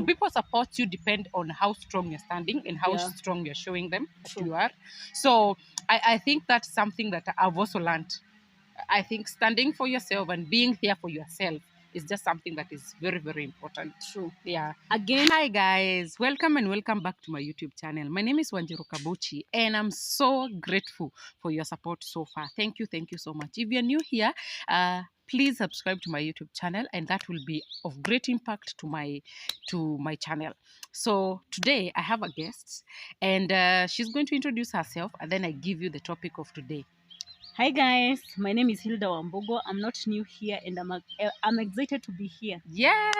people support you depend on how strong you're standing and how Yeah. strong you're showing them that True. you are. So I think that's something that I've also learned. I think standing for yourself and being here for yourself is just something that is very, very important. True. Yeah. Again, Hi guys, welcome and welcome back to my YouTube channel. My name is Wanjiru Kabuchi and I'm so grateful for your support so far. Thank you so much. If you're new here, please subscribe to my YouTube channel, and that will be of great impact to my channel. So today I have a guest, and she's going to introduce herself, and then I give you the topic of today. hi guys, my name is Hilda Wambogo. I'm not new here, and I'm excited to be here. Yeah,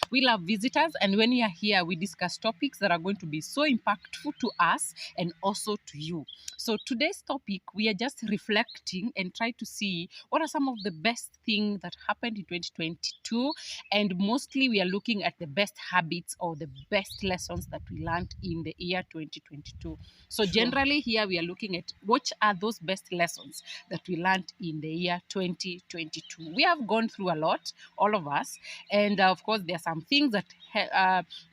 we love visitors, and when you are here, we discuss topics that are going to be so impactful to us and also to you. So today's topic, we are just reflecting and try to see what are some of the best things that happened in 2022, and mostly we are looking at the best habits or the best lessons that we learned in the year 2022. So Sure. generally here we are looking at what are those best lessons that we learned in the year 2022. We have gone through a lot, all of us, and of course there are some things that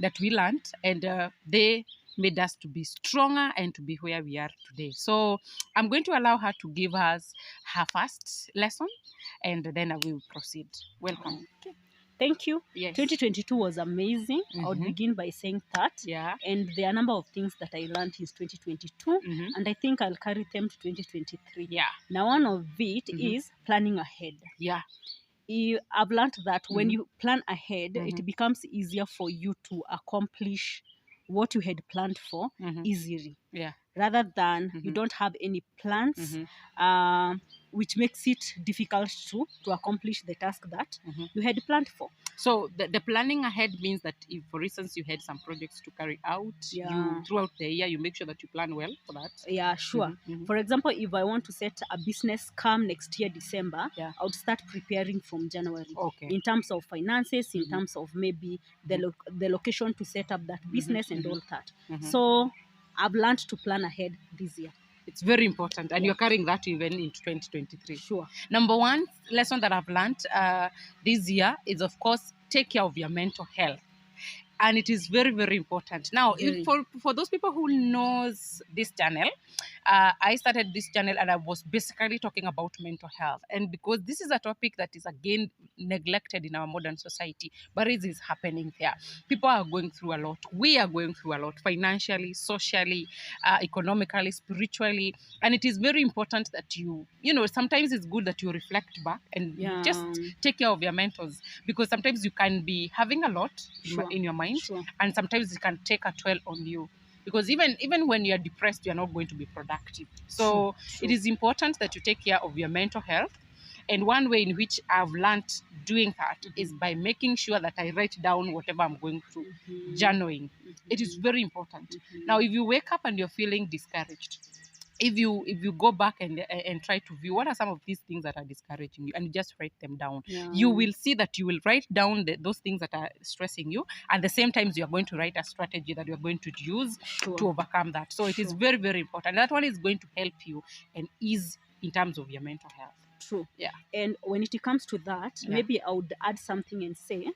that we learned, and they made us to be stronger and to be where we are today. So I'm going to allow her to give us her first lesson, and then I will proceed. Welcome. Okay. Thank you. Yes. 2022 was amazing. I would Mhm. begin by saying that. Yeah. And there are a number of things that I learned in 2022, Mhm. and I think I'll carry them to 2023. Yeah. Now, one of it Mhm. is planning ahead. Yeah. I've learned that when Mhm. you plan ahead, Mhm. it becomes easier for you to accomplish what you had planned for Mhm. easily, Yeah. rather than you Mhm. don't have any plans, Mhm. which makes it difficult to accomplish the task that Mhm. you had planned for. So the planning ahead means that if, for instance, you had some projects to carry out, you Yeah. throughout the year, you make sure that you plan well for that. Yeah, sure. Mhm. For example, if I want to set a business come next year, December, Yeah. I would start preparing from January. Okay. In terms of finances, in Mhm. terms of maybe the location to set up that business and all that. Mhm. So I've learned to plan ahead this year. It's very important, and Yeah. you're carrying that even into 2023. Sure. Number one lesson that I've learned this year is, of course, take care of your mental health. And it is very, very important. Now, Very. for those people who knows this channel, I started this channel and I was basically talking about mental health. And because this is a topic that is again neglected in our modern society, but it is happening there. People are going through a lot. We are going through a lot financially, socially, economically, spiritually. And it is very important that you know, sometimes it's good that you reflect back and Yeah. just take care of your mentors, because sometimes you can be having a lot Sure. in your mind, Sure. and sometimes it can take a toll on you, because even when you're depressed, you're not going to be productive. So True. it is important that you take care of your mental health. And one way in which I've learned doing that is by making sure that I write down whatever I'm going through. Journaling. It is very important. Now, if you wake up and you're feeling discouraged, if you go back and try to view what are some of these things that are discouraging you, and you just write them down, Yeah. you will see that you will write down those things that are stressing you, and the same times you're going to write a strategy that you're going to use Sure. to overcome that. So it is Sure. very, very important. That one is going to help you and ease in terms of your mental health. True. Yeah. And when it comes to that, Yeah. maybe I would add something and say,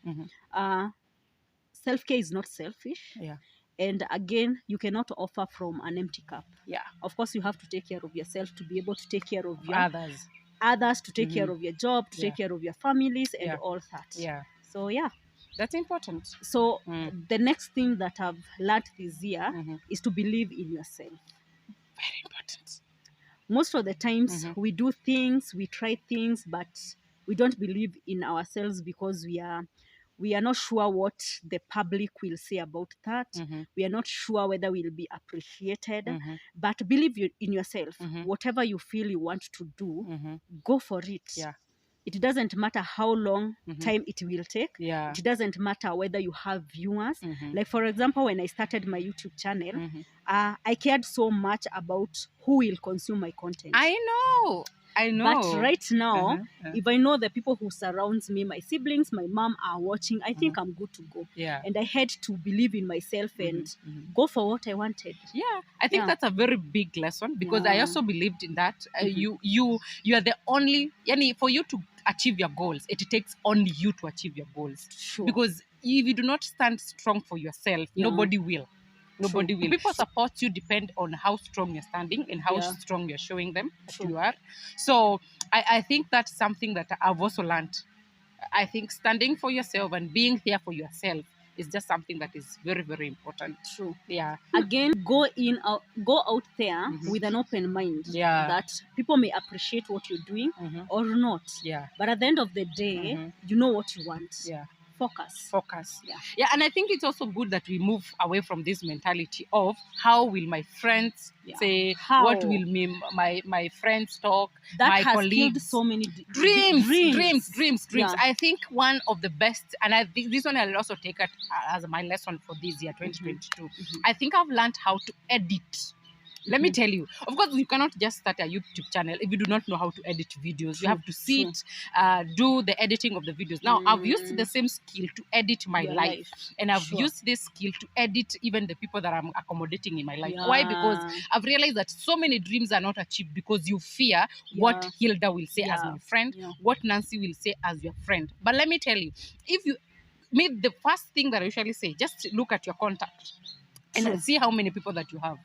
self-care is not selfish. Yeah. And again, you cannot offer from an empty cup. Yeah. Of course, you have to take care of yourself to be able to take care of your Others. to take care of your job, to take care of your families, and all that. Yeah. So yeah. That's important. So the next thing that I've learned this year is to believe in yourself. Very important. Most of the times we do things, we try things, but we don't believe in ourselves because we are not sure what the public will say about that. We are not sure whether we'll be appreciated. But believe in yourself. Whatever you feel you want to do, go for it. Yeah. It doesn't matter how long time it will take. Yeah. It doesn't matter whether you have viewers. Like, for example, when I started my YouTube channel, I cared so much about who will consume my content. I know. But right now, if I know the people who surrounds me, my siblings, my mom are watching, I think I'm good to go. Yeah. And I had to believe in myself and go for what I wanted. Yeah, I think that's a very big lesson, because I also believed in that. You are the only, for you to achieve your goals, it takes only you to achieve your goals. Sure. Because if you do not stand strong for yourself, Yeah. nobody will. Nobody True. will. People support you depend on how strong you're standing and how Yeah. strong you're showing them that True. you are. So I think that's something that I've also learned. I think standing for yourself and being there for yourself is just something that is very, very important. True. Yeah. Again, go out there Mhm. with an open mind. Yeah. That people may appreciate what you're doing Mhm. or not. Yeah. But at the end of the day, Mhm. you know what you want. Yeah. Focus. Yeah, and I think it's also good that we move away from this mentality of how will my friends Yeah. say, How? what will my friends talk, That my has killed colleagues. so many Dreams. Yeah. I think one of the best, and I think this one I'll also take it as my lesson for this year, 2022. I think I've learned how to edit. Let me tell you, of course, you cannot just start a YouTube channel if you do not know how to edit videos. You have to sit, do the editing of the videos. Now, I've used the same skill to edit my Your life, and I've Sure. used this skill to edit even the people that I'm accommodating in my life. Yeah. Why? Because I've realized that so many dreams are not achieved because you fear what Hilda will say as Yeah. my friend, Yeah. what Nancy will say as your friend. But let me tell you, if you meet the first thing that I usually say, just look at your contact True. and see how many people that you have.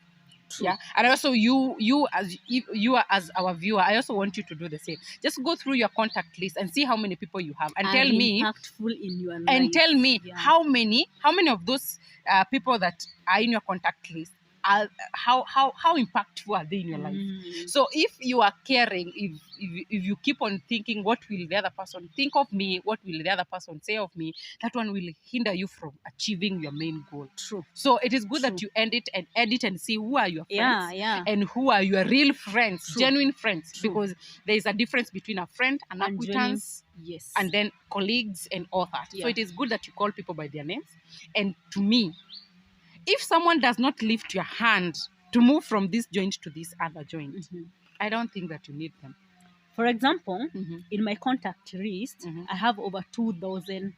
True. Yeah, and also you as our viewer, I also want you to do the same. Just go through your contact list and see how many people you have, and tell me impactful in your life. and tell me how many of those people that are in your contact list are how impactful are they in your life. So if you are caring, if you keep on thinking what will the other person think of me, what will the other person say of me, that one will hinder you from achieving your main goal. True. So it is good that you edit and see who are your friends Yeah. and who are your real friends. True. Genuine friends. True. Because there is a difference between a friend, an And acquaintance, yes, and then colleagues and all that. So it is good that you call people by their names. And to me, if someone does not lift your hand to move from this joint to this other joint, I don't think that you need them. For example, in my contact list, I have over 2,000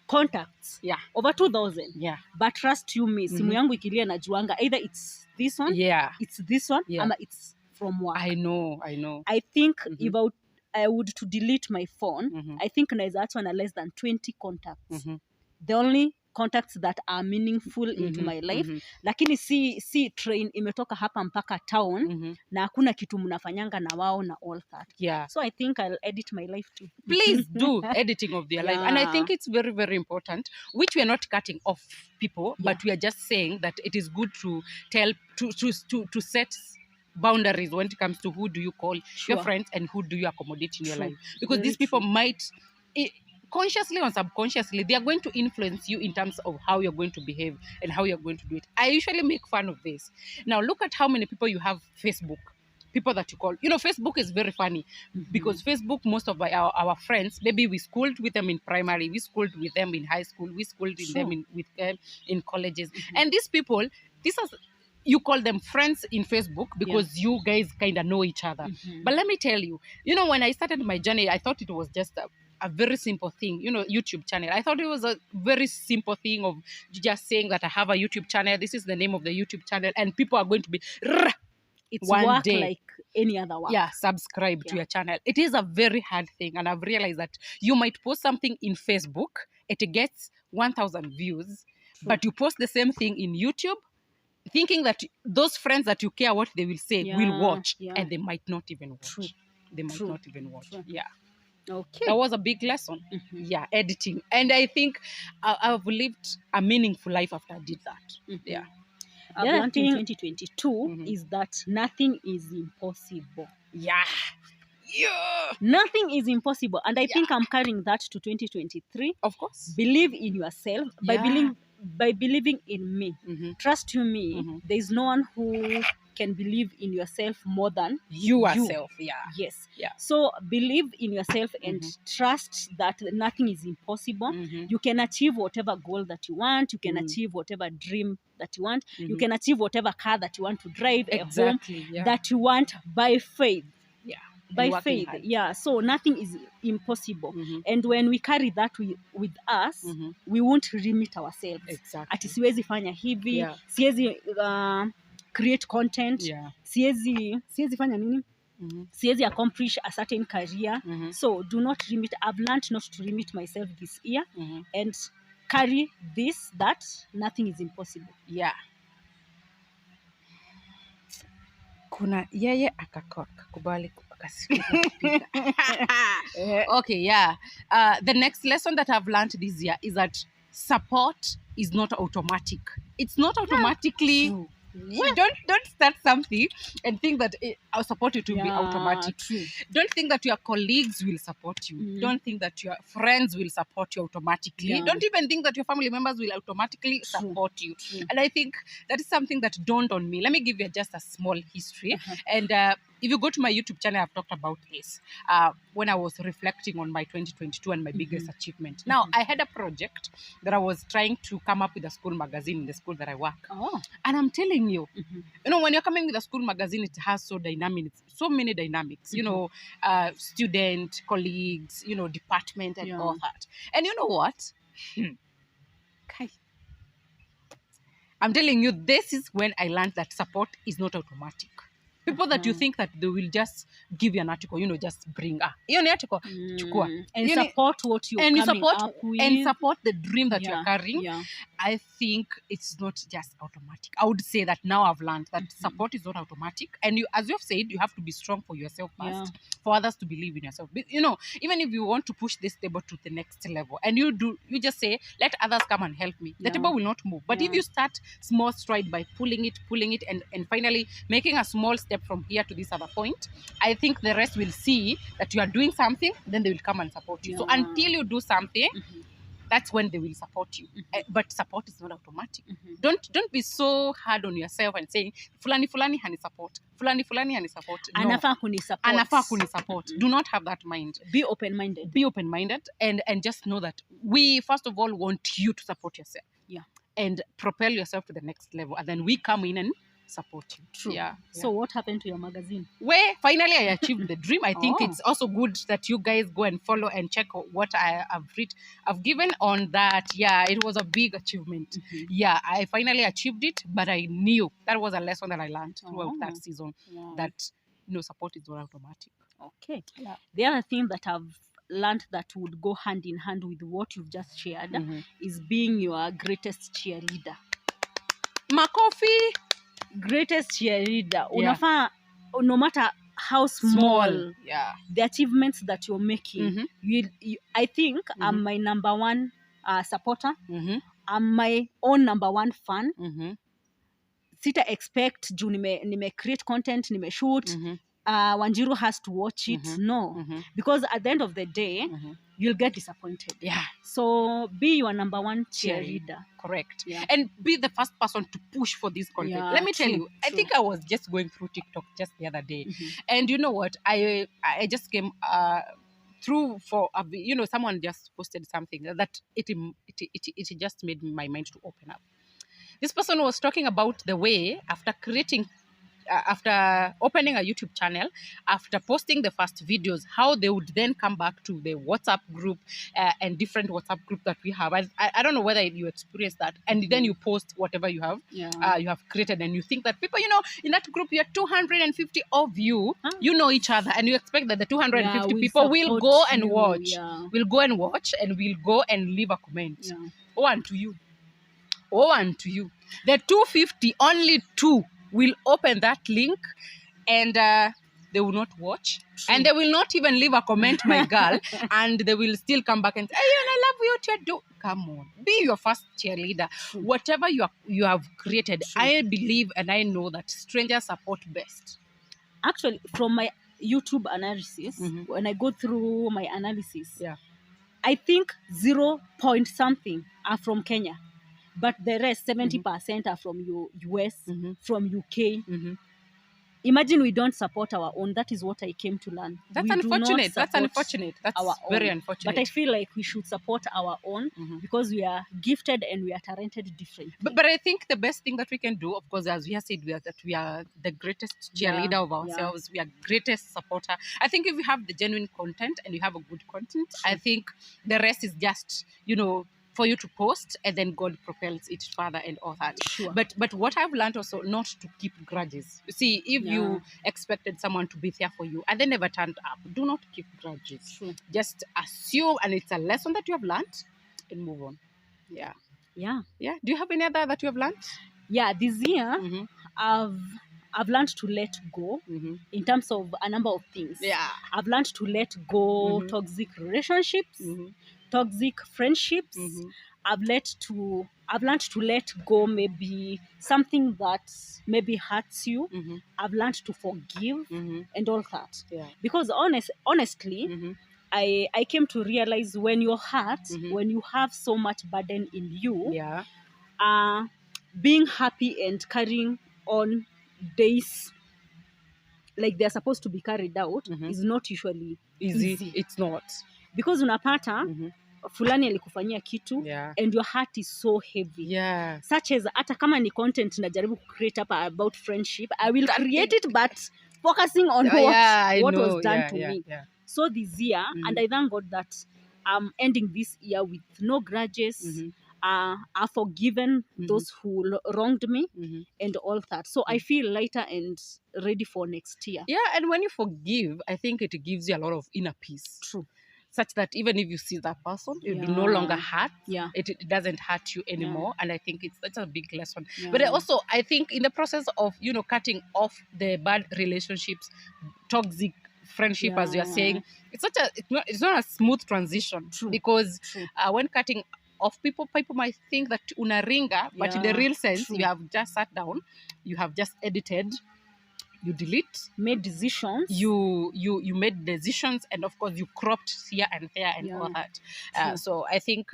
contacts. Yeah. Over 2,000. Yeah. But trust you me, simu yangu ikilia najuanga either it's this one, it's this one, ama it's from work. I know. I think if I would to delete my phone, I think naeza achwa na less than 20 contacts. The only contacts that are meaningful into my life, lakini si train imetoka hapa mpaka town na hakuna kitu mnafanyanga na wao na all that. Yeah. So I think I'll edit my life too. Please do editing of their life. And I think it's very, very important, which we are not cutting off people, but we are just saying that it is good to tell, to set boundaries when it comes to who do you call your friends and who do you accommodate in your life. Because these people might, consciously or subconsciously, they are going to influence you in terms of how you're going to behave and how you're going to do it. I usually make fun of this. Now, look at how many people you have Facebook. People that you call. Facebook is very funny because Facebook, most of our friends, maybe we schooled with them in primary, we schooled with them in high school, we schooled with them in colleges. And these people, you call them friends in Facebook because you guys kind of know each other. But let me tell you, when I started my journey, I thought it was just a very simple thing, YouTube channel. I thought it was a very simple thing of just saying that I have a YouTube channel. This is the name of the YouTube channel, and people are going to be it's one work day like any other work. Yeah, subscribe to your channel. It is a very hard thing, and I've realized that you might post something in Facebook, it gets 1,000 views, but you post the same thing in YouTube, thinking that those friends that you care what they will say will watch, and they might not even watch. They might not even watch. Yeah. Okay. That was a big lesson. Yeah, editing. And I think I've lived a meaningful life after I did that. Yeah. The other thing in 2022 is that nothing is impossible. Yeah. Nothing is impossible. And I think I'm carrying that to 2023. Of course. Believe in yourself. By believing in me. Trust you me. There is no one who can believe in yourself more than yourself. Yes. So believe in yourself and trust that nothing is impossible. You can achieve whatever goal that you want. You can achieve whatever dream that you want. You can achieve whatever car that you want to drive, a home that you want by faith. By faith. So nothing is impossible. And when we carry that with us, we won't limit ourselves. Ati siwezi fanya hivi, siwezi create content, siwezi fanya nini, siwezi accomplish a certain career. So do not limit. I've learned not to limit myself this year and carry this, that nothing is impossible. Yeah. Kuna yeye akakubali akasikia. Okay, yeah. The next lesson that I've learned this year is that support is not automatic. It's not automatically. True. Don't start something and think that I'll support you to be Yeah, automatic. true. Don't think that your colleagues will support you. Don't think that your friends will support you automatically. Yeah. Don't even think that your family members will automatically support you. True. And I think that is something that dawned on me. Let me give you just a small history. And if you go to my YouTube channel, I've talked about this when I was reflecting on my 2022 and my biggest achievement. Now, I had a project that I was trying to come up with a school magazine in the school that I work. Oh. And I'm telling you, you know, when you're coming with a school magazine, it has so many dynamics, you know, student, colleagues, you know, department and all that. And you know what? I'm telling you, this is when I learned that support is not automatic. People that you think that they will just give you an article, you know, just bring hiyo ni article, chukua. And You know, support what you're and you coming support up with. and support the dream that you're carrying. Yeah. I think it's not just automatic. I would say that now I've learned that support is not automatic, and you, as you've said, you have to be strong for yourself first, for others to believe in yourself. But, you know, even if you want to push this table to the next level, and you just say, let others come and help me. The table will not move. But if you start small stride by pulling it, and finally making a small step from here to this other point, I think the rest will see that you are doing something, then they will come and support you. So until you do something, that's when they will support you. But support is not automatic. Don't be so hard on yourself and saying fulani hani support, fulani hani support. No. Anafaa kunisupport. Anafaa kunisupport. Do not have that mind. Be open-minded. Be open-minded and just know that we first of all want you to support yourself. Yeah. And propel yourself to the next level, and then we come in and support you. True. Yeah. So what happened to your magazine? Where finally I achieved the dream. I think it's also good that you guys go and follow and check what I've given on that. Yeah, it was a big achievement. Yeah, I finally achieved it, but I knew that was a lesson that I learned throughout that season, that, you know, support is not automatic. Okay. Yeah. The other thing that I've learned that would go hand in hand with what you've just shared is being your greatest cheerleader. Makofi. Greatest cheerleader. Unafaa, no matter how small the achievements that you're making, I think I'm my number one supporter. I'm my own number one fan. Sita expect juu nime create content, nime shoot, Wanjiru has to watch it. No. Because at the end of the day, you'll get disappointed. Yeah. So be your number one cheerleader. Correct. Yeah. And be the first person to push for this content. Yeah, Let me tell you, I true. think I was just going through TikTok just the other day. And you know what? I just came through for, you know, someone just posted something that it just made my mind to open up. This person was talking about the way after opening a YouTube channel, after posting the first videos, how they would then come back to the WhatsApp group and different WhatsApp group that we have. I don't know whether you experience that. And then you post whatever you have created, and you think that people, you know, in that group, you are 250 of you, you know each other, and you expect that the 250 people will go and watch. Will go and watch, and will go and leave a comment. Oh, and to you. The 250, only 2 will open that link, and they will not watch. True. And they will not even leave a comment, my girl, and they will still come back and say, hey, I love what you're doing. Come on, be your first cheerleader. True. Whatever you have created, true. I believe and I know that strangers support best. Actually, from my YouTube analysis, when I go through my analysis, I think 0 point something are from Kenya. But the rest, 70% are from US, from UK. Imagine we don't support our own. That is what I came to learn. That's unfortunate. That's very unfortunate. But I feel like we should support our own because we are gifted and we are talented differently. But I think the best thing that we can do, of course, as we have said, that we are the greatest cheerleader of ourselves. We are greatest supporter. I think if you have the genuine content and you have a good content, I think the rest is just, you know, for you to post, and then God propels it further and all that. Sure. But what I've learned also, not to keep grudges. You see, if you expected someone to be there for you and they never turned up, do not keep grudges. Sure. Just assume, and it's a lesson that you have learned, and move on. Yeah. Yeah. Yeah. Do you have any other that you have learned? Yeah, this year Mm-hmm. I've learned to let go Mm-hmm. in terms of a number of things. Yeah. I've learned to let go Mhm. toxic relationships, Mm-hmm. toxic friendships. Mm-hmm. I've learned to let go maybe something that maybe hurts you. Mm-hmm. I've learned to forgive Mm-hmm. and all that. Yeah. Because honestly, Mm-hmm. I came to realize when you're hurt, Mhm. when you have so much burden in you, Yeah. uh, being happy and carrying on days like they're supposed to be carried out Mhm. is not usually Easy. easy, It's not. because unapata Mm-hmm. fulani alikufanyia kitu Yeah. and your heart is so heavy, Yeah. such as hata kama ni content najaribu kucreate hapa about friendship, I will That create it but focusing on Yeah, I what know. was done Yeah, to yeah, me. yeah. So this year, and I thank God that I'm ending this year with no grudges. Mhm. I've forgiven those who wronged me Mhm. and all that. So I feel lighter and ready for next year. Yeah, and when you forgive, I think it gives you a lot of inner peace. True. Such that even if you see that person, it will no Yeah. longer hurt. Yeah. It doesn't hurt you anymore. And I think it's such a big lesson. Yeah. But I think in the process of, cutting off the bad relationships, toxic friendship, as you are saying, it's not a smooth transition. True. Because True. when cutting off people might think that unaringa, but in the Yeah. real sense, True. you have just sat down, you have just edited, you delete, Made decisions. you made decisions, and of course you cropped here and there and all that. True. So I think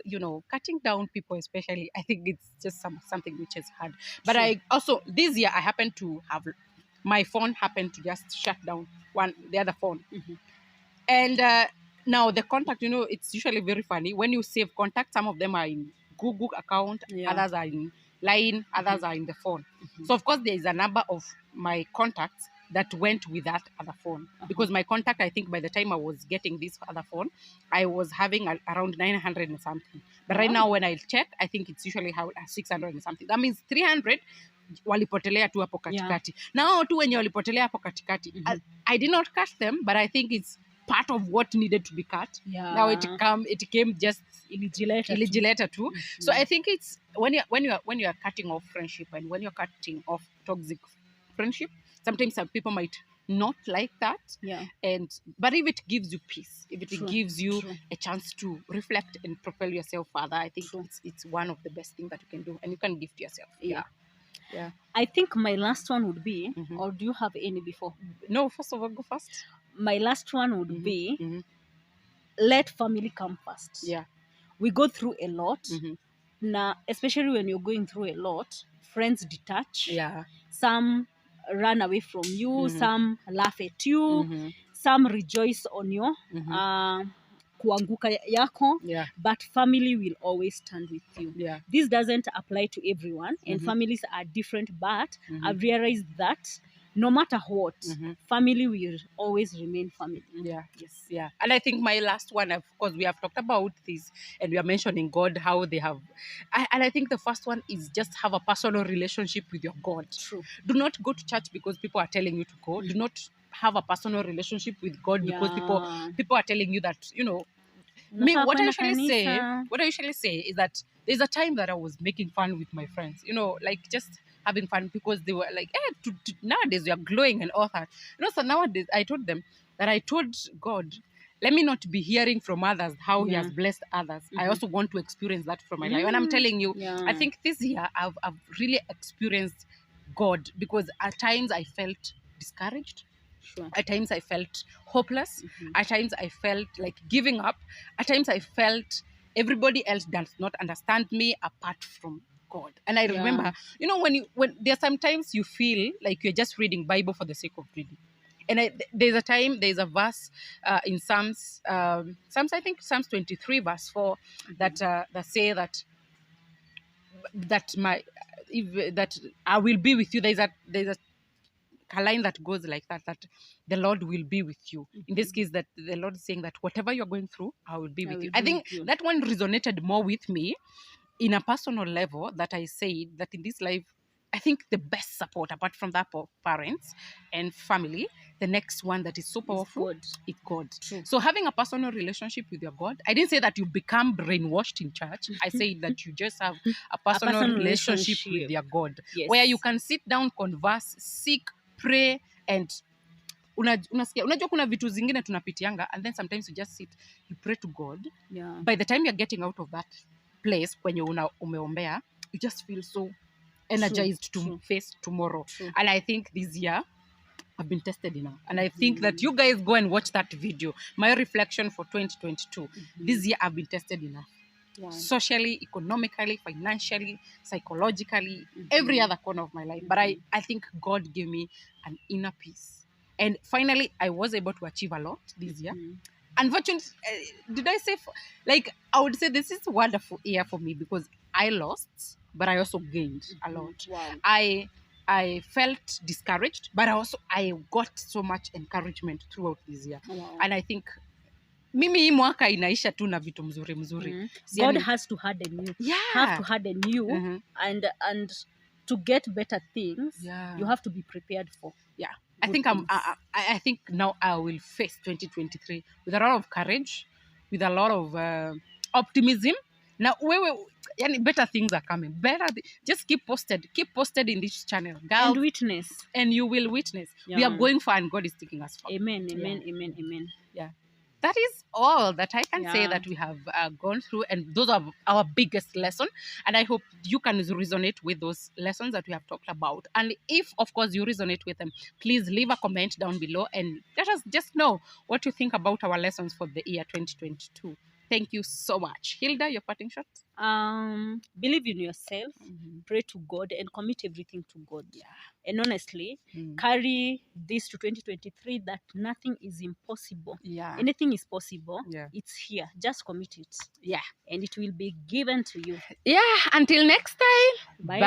cutting down people, especially, I think it's just something which is hard. But True. I also, this year, I happened to have my phone happened to just shut down the other phone. And now the contact, it's usually very funny when you save contact. Some of them are in Google account, Yeah. others are in Line, others are in the phone. So of course there is a number of my contacts that went with that other phone, because my contact, I think by the time I was getting this other phone, I was having around 900 and something. But right now when I check, I think it's usually 600 and something. That means 300 walipotelea tu hapo katikati. Nao tu wenye walipotelea hapo katikati, I did not cut them, but I think it's part of what needed to be cut. Yeah. Now it came just Illegileta too. So I think it's when you are cutting off friendship, and when you're cutting off toxic friendship, sometimes some people might not like that. Yeah. But if it gives you peace, if it True. gives you True. a chance to reflect and propel yourself further, I think it's one of the best things that you can do, and you can give to yourself. Yeah. I think my last one would be, or do you have any before? No, first of all, go first. My last one would be, let family come first. Yeah. We go through a lot. Now, especially when you're going through a lot, friends detach. Yeah. Some run away from you. Some laugh at you. Some rejoice on your kuanguka yako. Yeah. But family will always stand with you. Yeah. This doesn't apply to everyone, and families are different, but I've realized that no matter what, family will always remain family. Yeah. Yes. Yeah. And I think my last one, of course, we have talked about this, and we are mentioning God, how they have. And I think the first one is just have a personal relationship with your God. True. Do not go to church because people are telling you to go. Do not have a personal relationship with God because people are telling you that, me, what I usually say is that there's a time that I was making fun with my friends, like just having fun, because they were like, nowadays you are glowing and all that. So nowadays I told them that I told God, let me not be hearing from others how he has blessed others. I also want to experience that from my life. And I'm telling you, I think this year I've really experienced God, because at times I felt discouraged. Sure. At times I felt hopeless. At times I felt like giving up. At times I felt everybody else does not understand me apart from God. And I remember, when there's sometimes you feel like you're just reading Bible for the sake of reading. And there's a verse in Psalms, I think Psalms 23 verse 4, that say that I will be with you. There's a line that goes like that the Lord will be with you. In this case, that the Lord is saying that whatever you're going through, I will be with you. I think that one resonated more with me in a personal level, that I said that in this life, I think the best support, apart from that of parents and family, the next one that is so powerful God. is God. True. So having a personal relationship with your God, I didn't say that you become brainwashed in church. I say that you just have a personal relationship with your God, Yes. where you can sit down, converse, seek, pray, and unasikia unajua kuna vitu zingine tunapitianga, and then sometimes you just sit, you pray to God. Yeah. By the time you're getting out of that place kwenye umeombea, you just feel so energized to face tomorrow. True. And I think this year I've been tested enough, and I think that you guys go and watch that video, my reflection for 2022. This year I've been tested enough. Wow. Socially, economically, financially, psychologically, every other corner of my life. But I think God gave me an inner peace. And finally, I was able to achieve a lot this year. Unfortunately, did I say, I would say this is a wonderful year for me because I lost, but I also gained a lot. Wow. I felt discouraged, but I got so much encouragement throughout this year. Wow. And I think mimi hii mwaka inaisha tu na vitu mzuri. God has to harden you. Yeah. Have to harden you, and to get better things, you have to be prepared for. Yeah. I think now I will face 2023 with a lot of courage, with a lot of optimism. Now, better things are coming. Just keep posted in this channel, girls, and witness, and you will witness. We are going far, and God is taking us far. Amen. Amen. Yeah. That is all that I can say that we have gone through, and those are our biggest lesson. And I hope you can resonate with those lessons that we have talked about. And if, of course, you resonate with them, please leave a comment down below and let us just know what you think about our lessons for the year 2022. Thank you so much. Hilda, your parting shot? Believe in yourself, pray to God, and commit everything to God. Yeah. And honestly, carry this to 2023 that nothing is impossible. Yeah. Anything is possible. Yeah. It's here. Just commit it. Yeah. And it will be given to you. Yeah. Until next time. Bye.